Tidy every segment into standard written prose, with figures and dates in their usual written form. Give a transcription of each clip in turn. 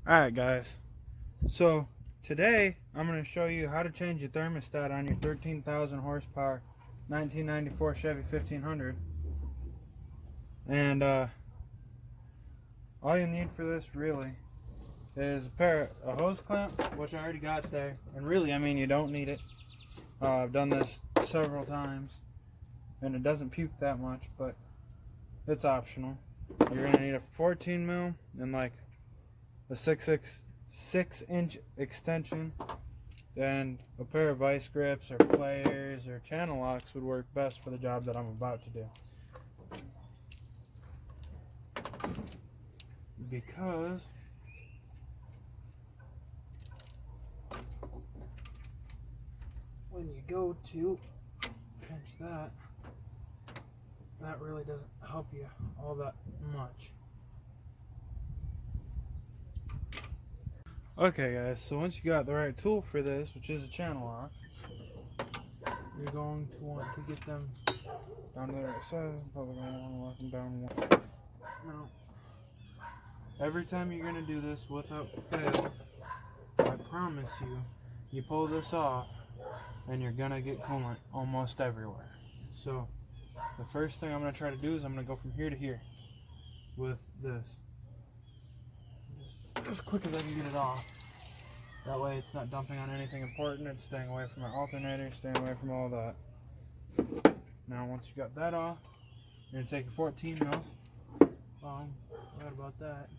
Alright guys, so today I'm going to show you how to change your thermostat on your 13,000 horsepower 1994 Chevy 1500. And all you need for this really is a hose clamp, which I already got there. And really, I mean, you don't need it. I've done this several times and it doesn't puke that much, but it's optional. You're going to need a 14 mil and like a 6-inch extension, and a pair of vice grips or pliers or channel locks would work best for the job that I'm about to do. Because when you go to pinch that, that really doesn't help you all that much. Okay guys, so once you got the right tool for this, which is a channel lock, you're going to want to get them down to the right side. Probably going to want to lock them down one. Now, every time you're going to do this without fail, I promise you, you pull this off and you're going to get coolant almost everywhere. So the first thing I'm going to try to do is I'm going to go from here to here with this. As quick as I can get it off. That way it's not dumping on anything important. It's staying away from my alternator, staying away from all that. Now once you got that off, you're going to take your 14 mils. Right about that.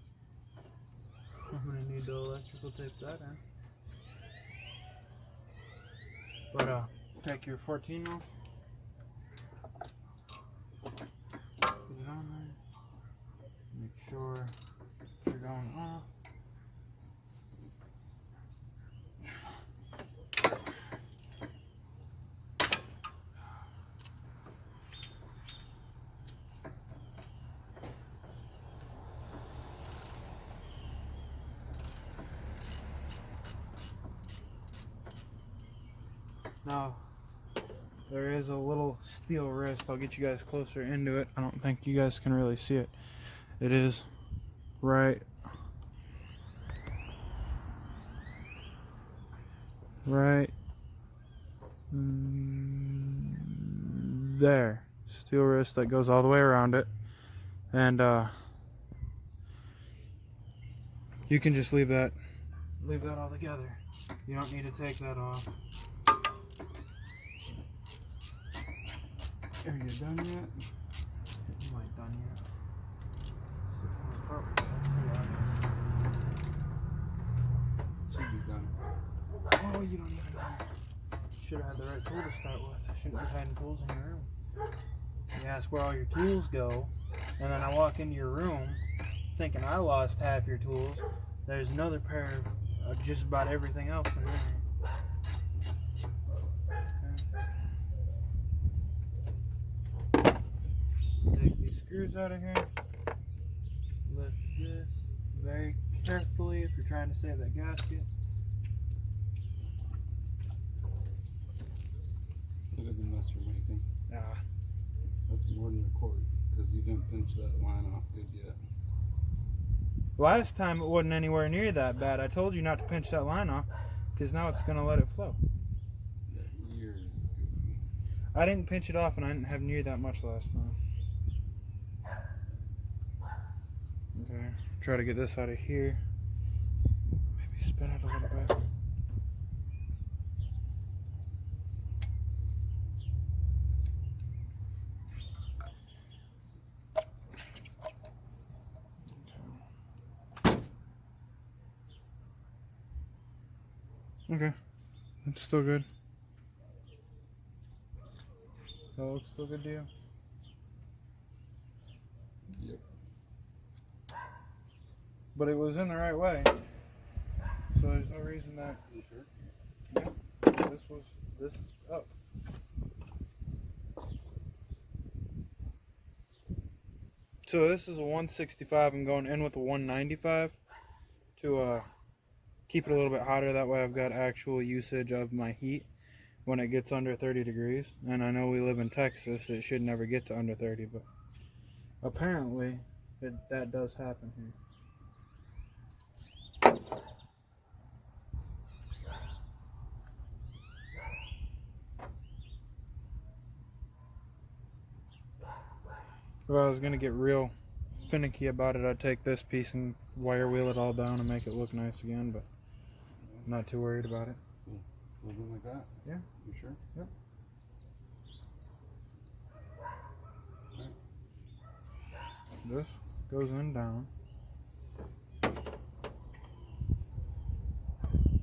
I'm going to need to electrical tape that in. But take your 14 mil. Put it on there. Make sure you're going off. Now, there is a little steel wrist. I'll get you guys closer into it. I don't think you guys can really see it. It is right there. Steel wrist that goes all the way around it. And you can just leave that all together. You don't need to take that off. Are you done yet? You ain't done yet. Should be done. Oh, you don't even know. Should have had the right tool to start with. I shouldn't be hiding tools in your room. You ask where all your tools go, and then I walk into your room thinking I lost half your tools. There's another pair of just about everything else in there. Take these screws out of here. Lift this very carefully if you're trying to save that gasket. Look at the mess you're making. Ah. That's more than a cord, because you didn't pinch that line off good yet. Last time it wasn't anywhere near that bad. I told you not to pinch that line off, because now it's going to let it flow. You're goofy. I didn't pinch it off, and I didn't have near that much last time. Okay, try to get this out of here. Maybe spin it a little bit. Okay, that's still good. That looks still good to you? Yep. But it was in the right way, so there's no reason that. You sure? Yeah, this up. So this is a 165. I'm going in with a 195 to keep it a little bit hotter. That way I've got actual usage of my heat when it gets under 30 degrees. And I know we live in Texas, it should never get to under 30, but apparently that does happen here. If I was gonna get real finicky about it, I'd take this piece and wire wheel it all down and make it look nice again, but I'm not too worried about it. So, something like that? Yeah. You sure? Yep. Right. This goes in down.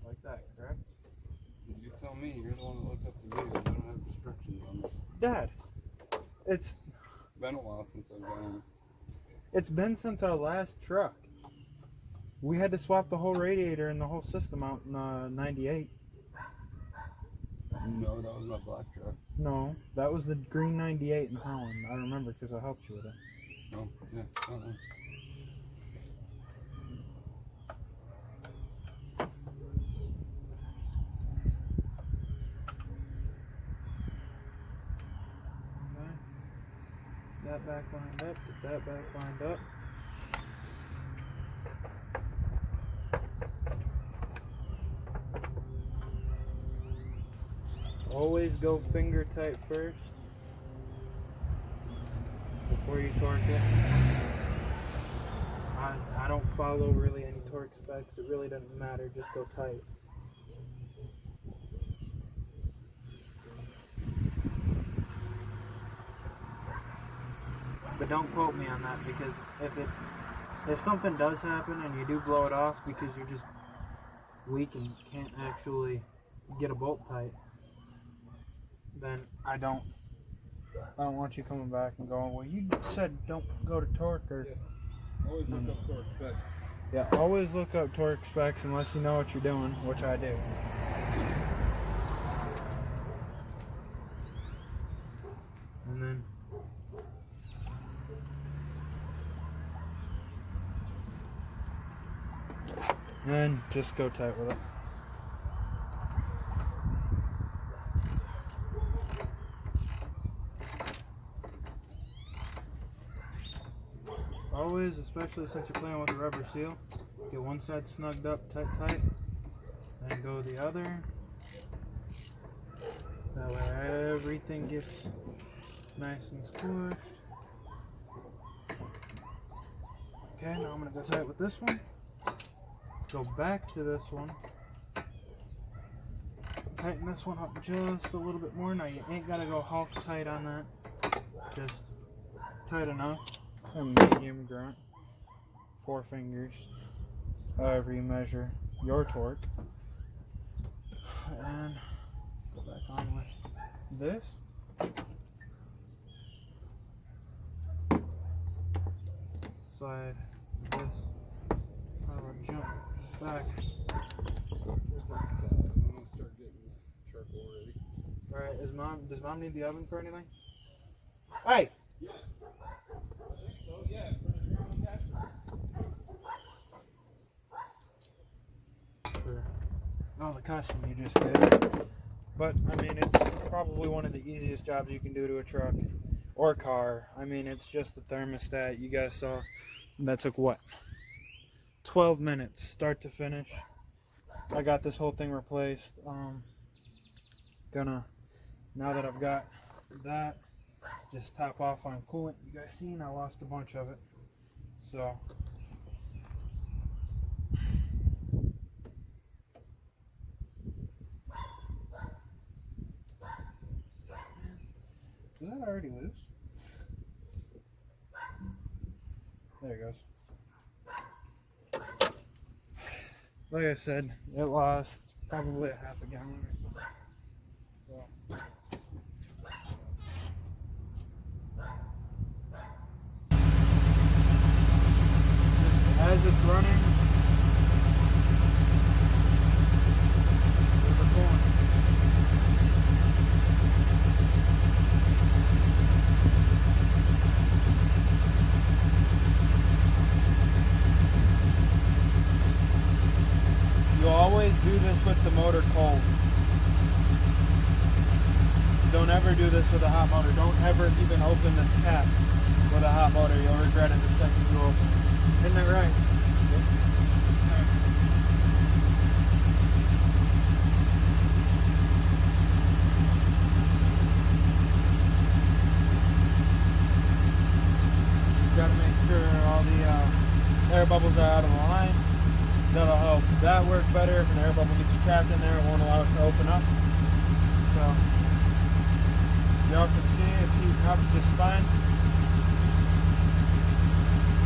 Like that, correct? You tell me, you're the one that looked up the videos. I don't have instructions on this. Dad, it's Been a while since I've done it. it's been since our last truck. We had to swap the whole radiator and the whole system out in 98. No, that was my black truck. No, that was the green 98 in Holland. I remember because I helped you with it. Oh, yeah. That back lined up, get that back lined up. Always go finger tight first before you torque it. I don't follow really any torque specs. It really doesn't matter. Just go tight. But don't quote me on that, because if something does happen and you do blow it off because you're just weak and can't actually get a bolt tight, then I don't want you coming back and going, well, you said don't go to torque or. Yeah. Always look up torque specs. Yeah, always look up torque specs unless you know what you're doing, which I do. And then just go tight with it. Always, especially since you're playing with a rubber seal, get one side snugged up tight, then go the other. That way everything gets nice and squished. Okay, now I'm going to go tight with this one. Go back to this one. Tighten this one up just a little bit more. Now you ain't got to go Hulk tight on that. Just tight enough. A medium grunt. 4 fingers. However you measure your torque. And go back on with this. Slide this. I will jump back. I'm gonna start getting the charcoal ready. Alright, does mom need the oven for anything? Hey! Yeah. I think so, yeah. For your own caster. For all the custom you just did. But, I mean, it's probably one of the easiest jobs you can do to a truck or car. I mean, it's just the thermostat you guys saw. That took what? 12 minutes, start to finish. I got this whole thing replaced. Now that I've got that, just top off on coolant. You guys seen I lost a bunch of it. So is that already loose? There it goes. Like I said, it lost probably a half a gallon or something. So. As it's running, there's a corn. You always do this with the motor cold. Don't ever do this with a hot motor. Don't ever even open this cap with a hot motor. You'll regret it the second you open it. Isn't that right? are out of line. That'll help that work better. If an air bubble gets trapped in there, it won't allow it to open up. So, y'all can see it's heating up just fine.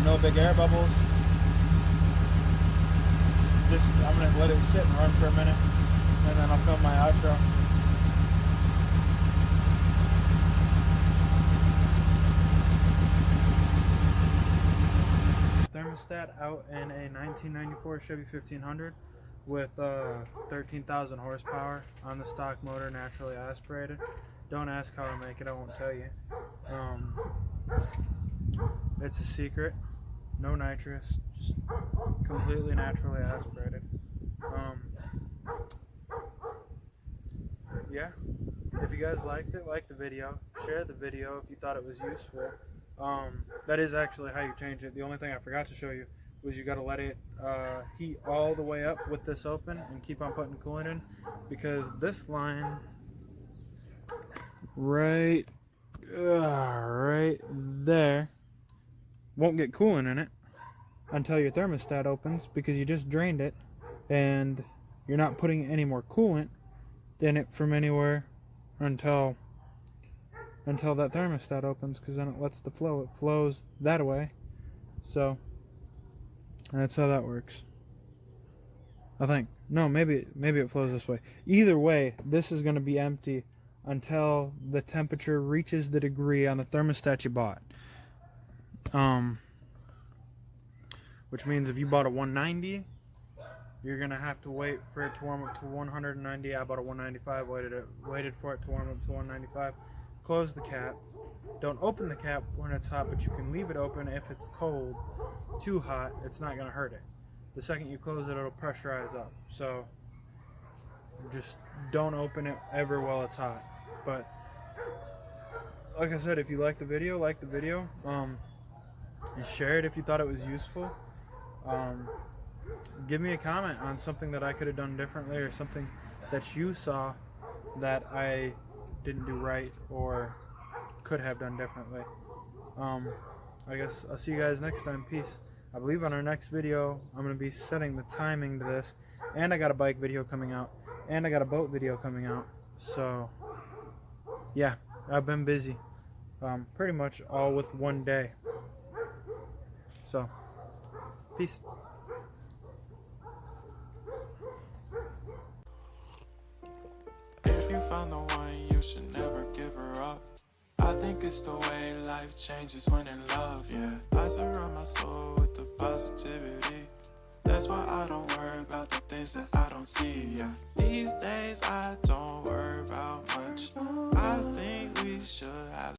No big air bubbles. I'm gonna let it sit and run for a minute, and then I'll film my outro. Thermostat out in a 1994 Chevy 1500 with 13,000 horsepower on the stock motor, naturally aspirated. Don't ask how I make it, I won't tell you. It's a secret. No nitrous, just completely naturally aspirated. Yeah, if you guys liked it, like the video, share the video if you thought it was useful. That is actually how you change it. The only thing I forgot to show you was you got to let it heat all the way up with this open and keep on putting coolant in, because this line right there won't get coolant in it until your thermostat opens, because you just drained it and you're not putting any more coolant in it from anywhere until that thermostat opens, because then it lets the flow. It flows that way. So that's how that works, I think. No, maybe it flows this way. Either way, this is going to be empty until the temperature reaches the degree on the thermostat you bought. Which means if you bought a 190, you're going to have to wait for it to warm up to 190. I bought a 195, waited for it to warm up to 195. Close the cap. Don't open the cap when it's hot, but you can leave it open if it's cold. Too hot, it's not going to hurt it. The second you close it, it'll pressurize up. So just don't open it ever while it's hot. But like I said, if you like the video, and share it if you thought it was useful. Give me a comment on something that I could have done differently, or something that you saw that I didn't do right or could have done differently. I guess I'll see you guys next time. Peace. I believe on our next video I'm going to be setting the timing to this, and I got a bike video coming out, and I got a boat video coming out. So yeah, I've been busy, pretty much all with one day. So peace. If you found the one, you should never give her up. I think it's the way life changes when in love, yeah. I surround my soul with the positivity. That's why I don't worry about the things that I don't see, yeah. These days I don't worry about much. I think we should have